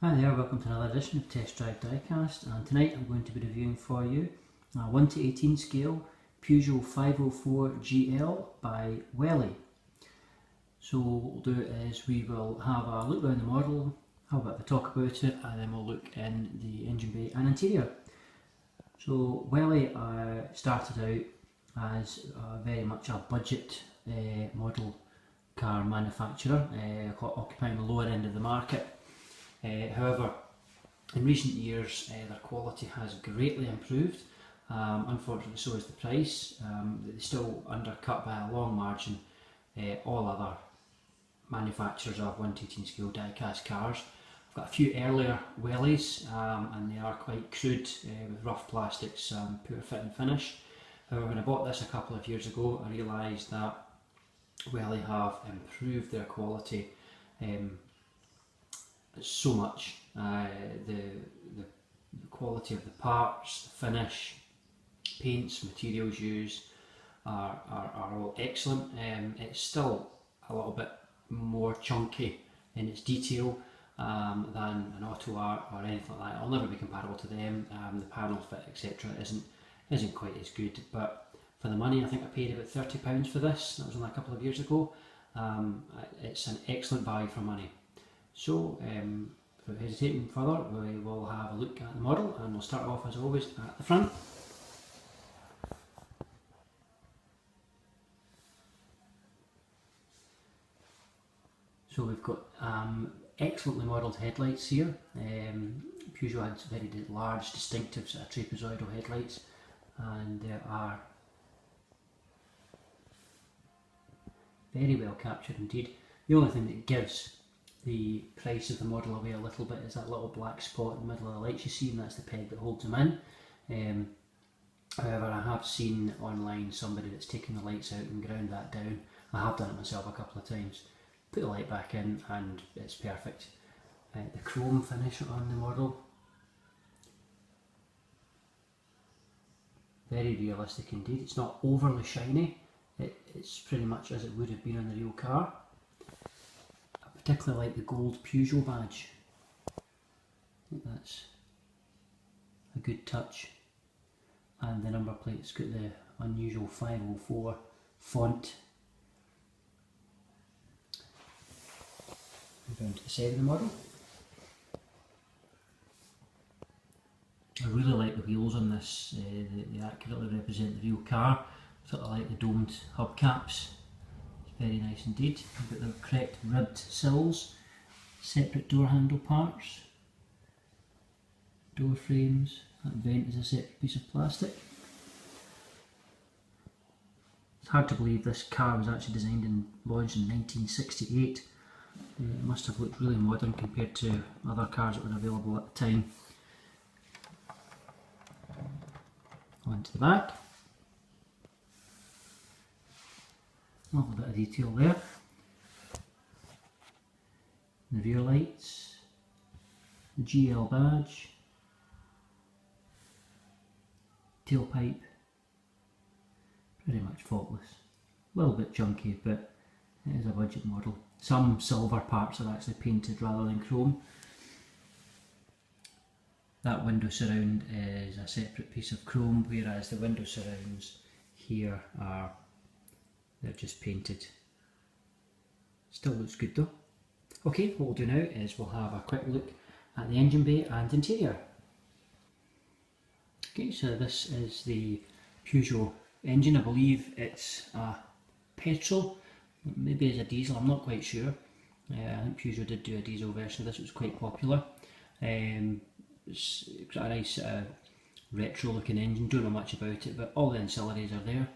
Hi there, welcome to another edition of Test Drive Diecast, and tonight I'm going to be reviewing for you a 1 to 18 scale Peugeot 504 GL by Welly. So what we'll do is we will have a look around the model, have a bit of a talk about it, and then we'll look in the engine bay and interior. So Welly started out as very much a budget model car manufacturer, occupying the lower end of the market. However, in recent years their quality has greatly improved. Unfortunately, so is the price. They're still undercut by a long margin all other manufacturers of 1 to 18 scale die-cast cars. I've got a few earlier Wellys and they are quite crude with rough plastics, poor fit and finish. However, when I bought this a couple of years ago, I realised that Welly have improved their quality so much. The quality of the parts, the finish, paints, materials used are all excellent. It's still a little bit more chunky in its detail than an Auto Art or anything like that. It'll never be comparable to them. The panel fit, etc. isn't quite as good, but for the money, I think I paid about £30 for this. That was only a couple of years ago. It's an excellent value for money. So, without hesitating further, we will have a look at the model, and we'll start off as always at the front. So we've got excellently modelled headlights here. Peugeot had very large, distinctive sort of trapezoidal headlights, and there are very well captured indeed. The only thing that gives the price of the model away a little bit is that little black spot in the middle of the lights you see, and that's the peg that holds them in. However, I have seen online somebody that's taken the lights out and ground that down. I have done it myself a couple of times. Put the light back in and it's perfect. The chrome finish on the model, very realistic indeed. It's not overly shiny, it's pretty much as it would have been on the real car. Particularly like the gold Peugeot badge. I think that's a good touch. And the number plate's got the unusual 504 font. Move on to the side of the model. I really like the wheels on this. They accurately represent the real car. Sort of like the domed hubcaps. Very nice indeed. We've got the correct ribbed sills, separate door handle parts, door frames. That vent is a separate piece of plastic. It's hard to believe this car was actually designed and launched in 1968. It must have looked really modern compared to other cars that were available at the time. On to the back. A little bit of detail there. The rear lights, the GL badge, tailpipe, pretty much faultless. A little bit chunky, but it is a budget model. Some silver parts are actually painted rather than chrome. That window surround is a separate piece of chrome, whereas the window surrounds here they're just painted. Still looks good though. Okay, what we'll do now is we'll have a quick look at the engine bay and interior. Okay, so this is the Peugeot engine. I believe it's a petrol, maybe it's a diesel, I'm not quite sure. I think Peugeot did do a diesel version of this, it was quite popular. It's got a nice retro looking engine, don't know much about it, but all the ancillaries are there.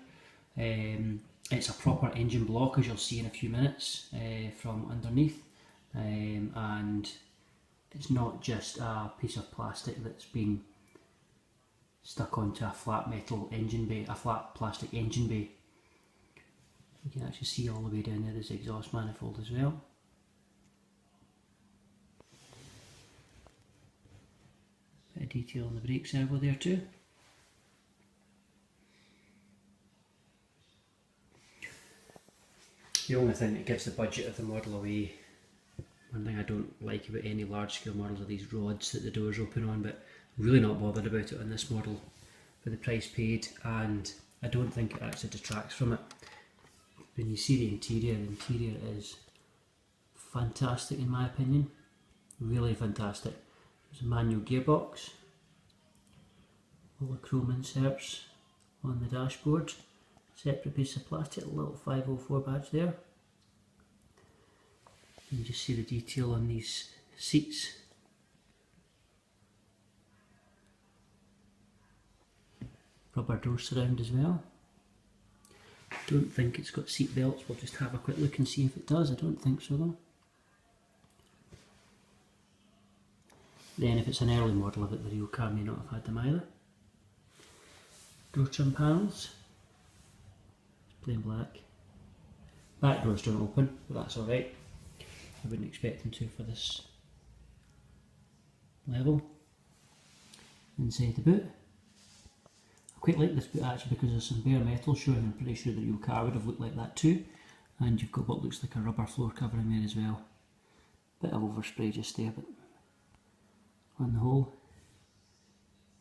It's a proper engine block, as you'll see in a few minutes from underneath, and it's not just a piece of plastic that's been stuck onto a flat metal engine bay, a flat plastic engine bay. You can actually see all the way down there there's the exhaust manifold as well. Bit of detail on the brake servo there too. The only thing that gives the budget of the model away One thing I don't like about any large scale models are these rods that the doors open on, but I'm really not bothered about it on this model for the price paid, and I don't think it actually detracts from it. When you see the interior is fantastic in my opinion, really fantastic. There's a manual gearbox, all the chrome inserts on the dashboard, separate piece of plastic, a little 504 badge there. You can just see the detail on these seats. Rubber door surround as well. Don't think it's got seat belts, we'll just have a quick look and see if it does. I don't think so though. Then if it's an early model of it, the real car may not have had them either. Door trim panels, plain black. Back doors don't open, but that's alright. I wouldn't expect them to for this level. Inside the boot. I quite like this boot actually because there's some bare metal showing. I'm pretty sure the real car would have looked like that too. And you've got what looks like a rubber floor covering there as well. Bit of overspray just there, but on the whole,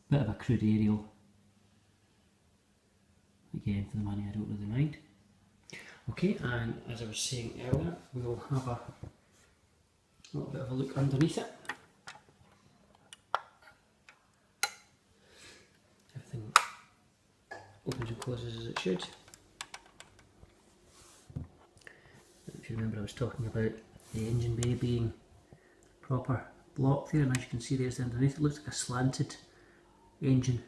bit of a crude aerial. Again, for the money I don't really mind. Okay, and as I was saying earlier, we will have a little bit of a look underneath it. Everything opens and closes as it should. If you remember, I was talking about the engine bay being proper block there, and as you can see there's underneath, it looks like a slanted engine.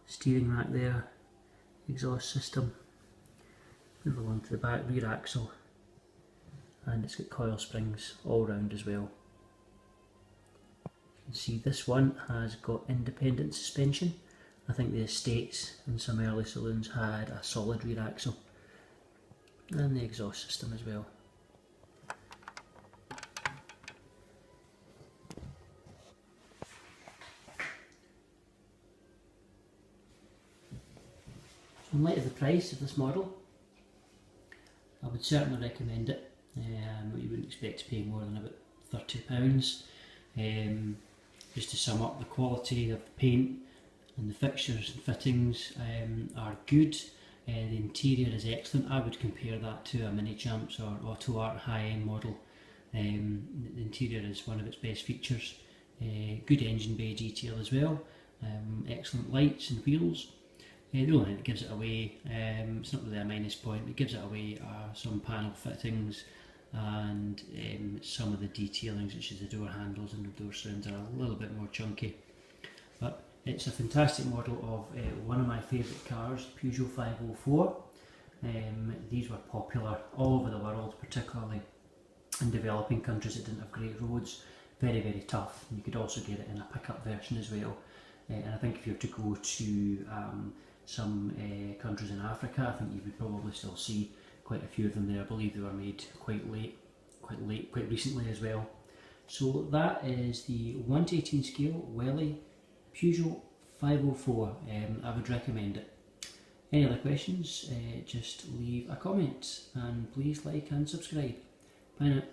Steering rack there, exhaust system. Move along to the back, rear axle, and it's got coil springs all round as well. You can see this one has got independent suspension. I think the Estates and some early saloons had a solid rear axle, and the exhaust system as well. So in light of the price of this model, I would certainly recommend it. You wouldn't expect to pay more than about £30. Just to sum up, the quality of the paint and the fixtures and fittings are good. The interior is excellent. I would compare that to a Mini Champs or Auto Art high-end model. The interior is one of its best features. Good engine bay detail as well. Excellent lights and wheels. The only thing that gives it away, it's not really a minus point, but it gives it away are some panel fittings and some of the detailing, such as the door handles and the door surrounds, are a little bit more chunky. But it's a fantastic model of one of my favourite cars, Peugeot 504. These were popular all over the world, particularly in developing countries that didn't have great roads. Very, very tough. You could also get it in a pickup version as well. And I think if you were to go to some countries in Africa, I think you would probably still see quite a few of them there. I believe they were made quite recently as well. So that is the 1:18 scale Welly Peugeot 504. I would recommend it. Any other questions, just leave a comment, and please like and subscribe. Bye now.